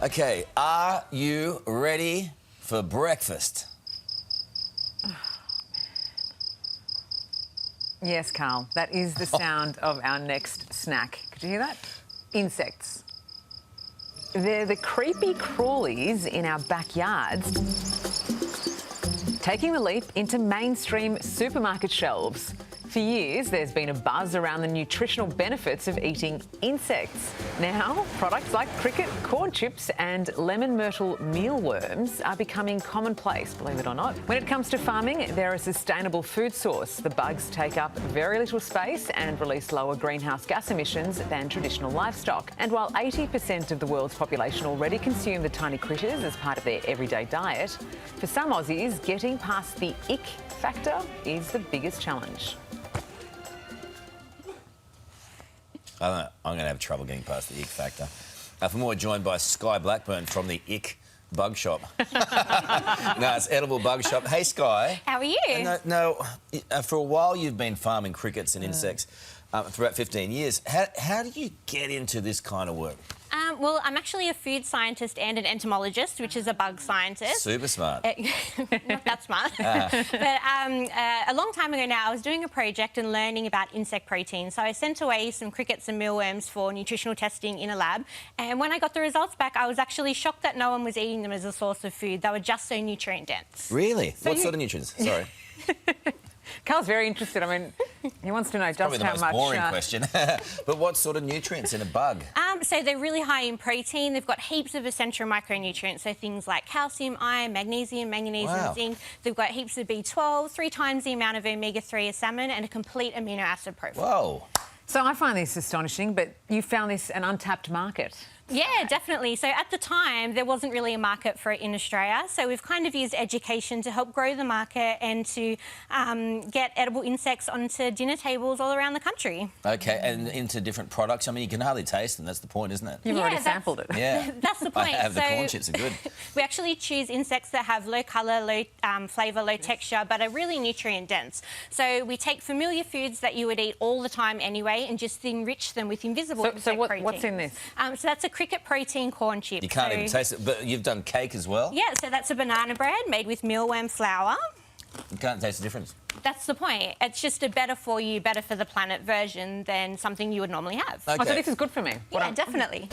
Okay, are you ready for breakfast? Yes, Carl, that is the sound of our next snack. Could you hear that? Insects. They're the creepy crawlies in our backyards, taking the leap into mainstream supermarket shelves. For years, there's been a buzz around the nutritional benefits of eating insects. Now, products like cricket, corn chips and lemon myrtle mealworms are becoming commonplace, believe it or not. When it comes to farming, they're a sustainable food source. The bugs take up very little space and release lower greenhouse gas emissions than traditional livestock. And while 80% of the world's population already consume the tiny critters as part of their everyday diet, for some Aussies, getting past the ick factor is the biggest challenge. I don't know. I'm going to have trouble getting past the ick factor. For more, joined by Skye Blackburn from the ick bug shop. No, it's edible bug shop. Hey, Skye. How are you? For a while you've been farming crickets and insects for about 15 years. How do you get into this kind of work? Well, I'm actually a food scientist and an entomologist, which is a bug scientist. Super smart. Not that smart. But a long time ago now, I was doing a project and learning about insect protein. So I sent away some crickets and mealworms for nutritional testing in a lab. And when I got the results back, I was actually shocked that no one was eating them as a source of food. They were just so nutrient dense. Really? What sort of nutrients? Sorry. Carl's very interested. I mean, he wants to know just how much... Probably the most boring question. But what sort of nutrients in a bug? So they're really high in protein. They've got heaps of essential micronutrients, so things like calcium, iron, magnesium, manganese and zinc. They've got heaps of B12, 3 times the amount of omega-3 as salmon, and a complete amino acid profile. Whoa. So I find this astonishing, but you found this an untapped market. Yeah, definitely. So at the time, there wasn't really a market for it in Australia. So we've kind of used education to help grow the market and to get edible insects onto dinner tables all around the country. OK, and into different products. I mean, you can hardly taste them. That's the point, isn't it? You've already sampled it. Yeah. That's the point. I have. The corn chips are good. We actually choose insects that have low colour, low flavour, low texture, but are really nutrient dense. So we take familiar foods that you would eat all the time anyway and just enrich them with invisible insect protein. What's in this? So that's a cricket protein corn chip. You can't even taste it, but you've done cake as well? Yeah, so that's a banana bread made with mealworm flour. You can't taste the difference. That's the point. It's just a better for you, better for the planet version than something you would normally have. Okay. Oh, so this is good for me? Yeah, definitely.